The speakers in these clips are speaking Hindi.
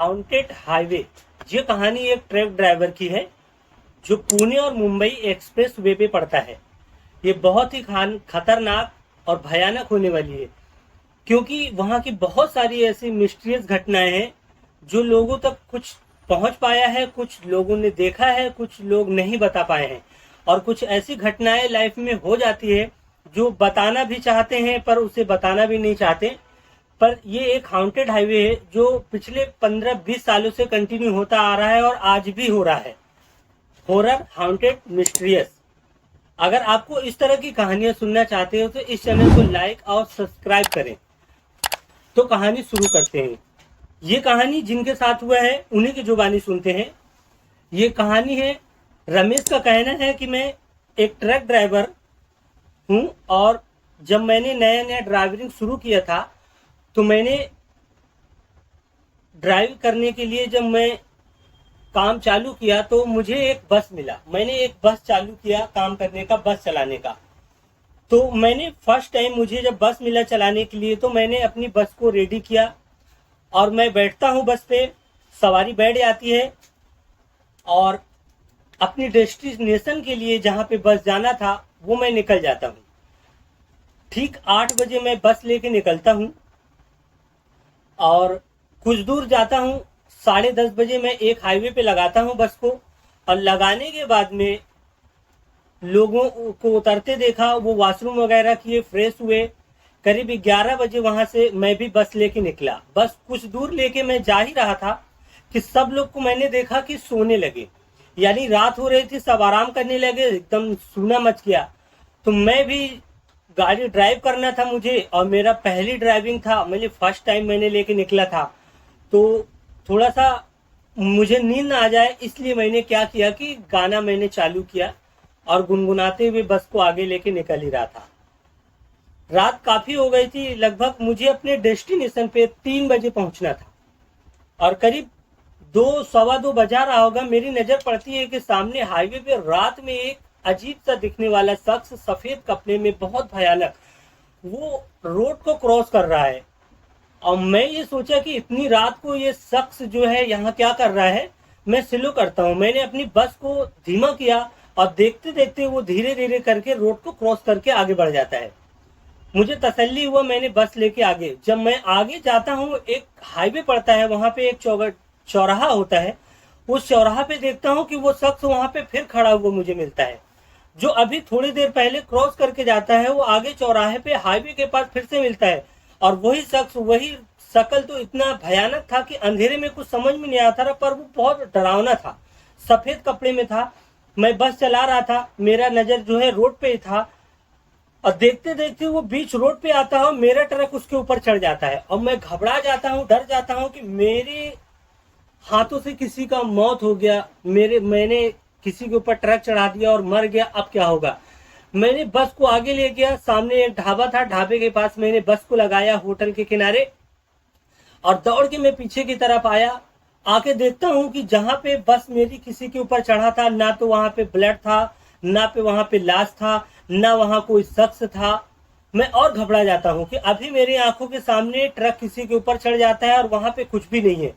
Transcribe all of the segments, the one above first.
Haunted highway. ये कहानी एक ट्रक ड्राइवर की है जो पुणे और मुंबई एक्सप्रेस वे पे पड़ता है। ये बहुत ही खतरनाक और भयानक होने वाली है, क्योंकि वहाँ की बहुत सारी ऐसी मिस्टीरियस घटनाएं हैं जो लोगों तक कुछ पहुंच पाया है, कुछ लोगों ने देखा है, कुछ लोग नहीं बता पाए हैं। और कुछ ऐसी घटनाएं लाइफ में हो जाती है जो बताना भी चाहते हैं पर उसे बताना भी नहीं चाहते। पर ये एक हाउंटेड हाईवे है जो पिछले 15-20 सालों से कंटिन्यू होता आ रहा है और आज भी हो रहा है। Horror, haunted, mysterious. अगर आपको इस तरह की कहानियां सुनना चाहते हो तो इस चैनल को लाइक और सब्सक्राइब करें। तो कहानी शुरू करते हैं। ये कहानी जिनके साथ हुआ है उन्हीं की जुबानी सुनते हैं। ये कहानी है, रमेश का कहना है कि मैं एक ट्रक ड्राइवर हूँ और जब मैंने नया नया ड्राइविंग शुरू किया था तो मैंने ड्राइव करने के लिए जब मैं काम चालू किया तो मुझे एक बस मिला। मैंने एक बस चालू किया काम करने का, बस चलाने का। तो मैंने फर्स्ट टाइम मुझे जब बस मिला चलाने के लिए तो मैंने अपनी बस को रेडी किया और मैं बैठता हूँ बस पे, सवारी बैठ जाती है और अपनी डेस्टिनेशन के लिए जहाँ पे बस जाना था वो मैं निकल जाता हूँ। ठीक 8 बजे मैं बस लेके निकलता हूँ और कुछ दूर जाता हूँ। 10:30 बजे मैं एक हाईवे पे लगाता हूँ बस को, और लगाने के बाद में लोगों को उतरते देखा, वो वॉशरूम वगैरह किए, फ्रेश हुए। करीब 11 बजे वहां से मैं भी बस लेके निकला। बस कुछ दूर लेके मैं जा ही रहा था कि सब लोग को मैंने देखा कि सोने लगे, यानी रात हो रही थी, सब आराम करने लगे, एकदम सूना मच गया। तो मैं भी गाड़ी ड्राइव करना था मुझे, और मेरा पहली ड्राइविंग था, मेरी फर्स्ट टाइम मैंने लेके निकला था। तो थोड़ा सा मुझे नींद ना आ जाए इसलिए मैंने क्या किया कि गाना मैंने चालू किया और गुनगुनाते हुए बस को आगे लेके निकल ही रहा था। रात काफी हो गई थी, लगभग मुझे अपने डेस्टिनेशन पे 3 बजे पहुंचना था और करीब 2 सवा 2 बजा रहा होगा। मेरी नजर पड़ती है कि सामने हाईवे पे रात में एक अजीब सा दिखने वाला शख्स सफेद कपड़े में, बहुत भयानक, वो रोड को क्रॉस कर रहा है। और मैं ये सोचा कि इतनी रात को ये शख्स जो है यहाँ क्या कर रहा है। मैं स्लो करता हूँ, मैंने अपनी बस को धीमा किया और देखते देखते वो धीरे धीरे करके रोड को क्रॉस करके आगे बढ़ जाता है। मुझे तसल्ली हुआ, मैंने बस लेके आगे, जब मैं आगे जाता हूँ एक हाईवे पड़ता है, वहां पे एक चौराहा होता है। उस चौराहा पे देखता हूँ कि वो शख्स वहां पे फिर खड़ा हुआ मुझे मिलता है। जो अभी थोड़ी देर पहले क्रॉस करके जाता है वो आगे चौराहे पे हाईवे के पास फिर से मिलता है। और वही शख्स, वही शक्ल, तो इतना भयानक था कि अंधेरे में कुछ समझ में नहीं आता था, पर वो बहुत डरावना था, सफेद कपड़े में था। मैं बस चला रहा था, मेरा नजर जो है रोड पे ही था, और देखते देखते वो बीच रोड पे आता है, मेरा ट्रक उसके ऊपर चढ़ जाता है और मैं घबरा जाता हूँ, डर जाता हूँ कि मेरे हाथों से किसी का मौत हो गया, मैंने किसी के ऊपर ट्रक चढ़ा दिया और मर गया, अब क्या होगा। मैंने बस को आगे ले गया, सामने एक ढाबा था, ढाबे के पास मैंने बस को लगाया होटल के किनारे, और दौड़ के मैं पीछे की तरफ आया। आके देखता हूँ कि जहां पे बस मेरी किसी के ऊपर चढ़ा था, ना तो वहां पे ब्लड था, ना पे वहां पे लाश था, ना वहां कोई शख्स था। मैं और घबरा जाता हूँ कि अभी मेरी आंखों के सामने ट्रक किसी के ऊपर चढ़ जाता है और वहां पे कुछ भी नहीं है।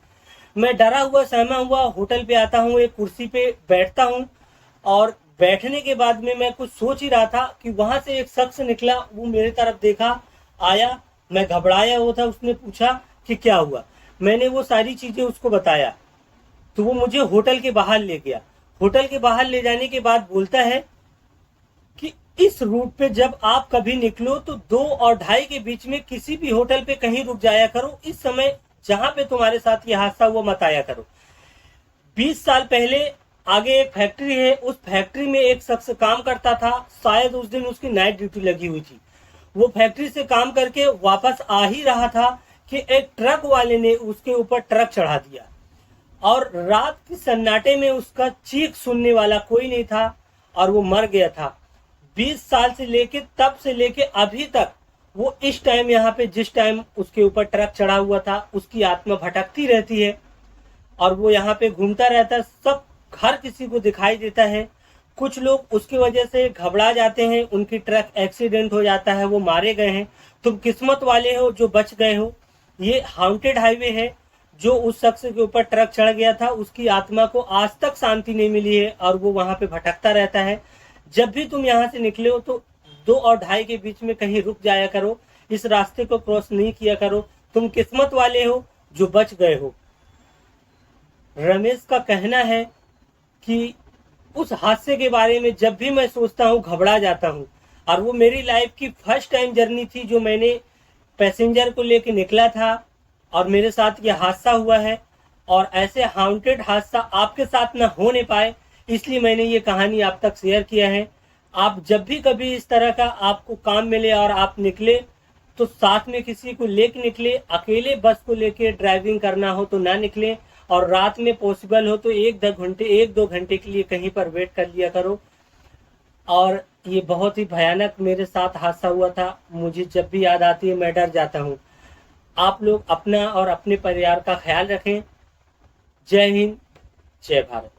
मैं डरा हुआ, सहमा हुआ होटल पे आता हूँ, एक कुर्सी पे बैठता हूँ, और बैठने के बाद में मैं कुछ सोच ही रहा था कि वहां से एक शख्स निकला, वो मेरी तरफ देखा, आया। मैं घबराया हुआ था, उसने पूछा कि क्या हुआ। मैंने वो सारी चीजें उसको बताया, तो वो मुझे होटल के बाहर ले गया। होटल के बाहर ले जाने के बाद बोलता है कि इस रूट पे जब आप कभी निकलो तो 2 और 2:30 के बीच में किसी भी होटल पे कहीं रुक जाया करो, इस समय जहां पे तुम्हारे साथ ये हादसा हुआ मत आया करो। 20 साल पहले आगे एक फैक्ट्री है, उस फैक्ट्री में एक शख्स काम करता था, शायद उस दिन उसकी नाइट ड्यूटी लगी हुई थी। वो फैक्ट्री से काम करके वापस आ ही रहा था कि एक ट्रक वाले ने उसके ऊपर ट्रक चढ़ा दिया, और रात के सन्नाटे में उसका चीख सुनने वाला कोई नहीं था और वो मर गया था। 20 साल से लेके, तब से लेके अभी तक वो इस टाइम यहाँ पे, जिस टाइम उसके ऊपर ट्रक चढ़ा हुआ था, उसकी आत्मा भटकती रहती है और वो यहाँ पे घूमता रहता है। सब हर किसी को दिखाई देता है। कुछ लोग उसकी वजह से घबरा जाते हैं, उनकी ट्रक एक्सीडेंट हो जाता है, वो मारे गए हैं। तुम किस्मत वाले हो जो बच गए हो। ये हाउंटेड हाईवे है। जो उस शख्स के ऊपर ट्रक चढ़ गया था उसकी आत्मा को आज तक शांति नहीं मिली है और वो वहां पे भटकता रहता है। जब भी तुम यहाँ से निकले हो तो 2 और 2.5 के बीच में कहीं रुक जाया करो, इस रास्ते को क्रॉस नहीं किया करो। तुम किस्मत वाले हो जो बच गए हो। रमेश का कहना है कि उस हादसे के बारे में जब भी मैं सोचता हूँ घबरा जाता हूँ, और वो मेरी लाइफ की फर्स्ट टाइम जर्नी थी जो मैंने पैसेंजर को लेके निकला था और मेरे साथ ये हादसा हुआ है। और ऐसे हाउंटेड हादसा आपके साथ ना होने पाए, इसलिए मैंने ये कहानी आप तक शेयर किया है। आप जब भी कभी इस तरह का आपको काम मिले और आप निकले तो साथ में किसी को लेके निकले। अकेले बस को लेके ड्राइविंग करना हो तो ना निकले, और रात में पॉसिबल हो तो 1-2 घंटे के लिए कहीं पर वेट कर लिया करो। और ये बहुत ही भयानक मेरे साथ हादसा हुआ था, मुझे जब भी याद आती है मैं डर जाता हूँ। आप लोग अपना और अपने परिवार का ख्याल रखें। जय हिंद, जय भारत।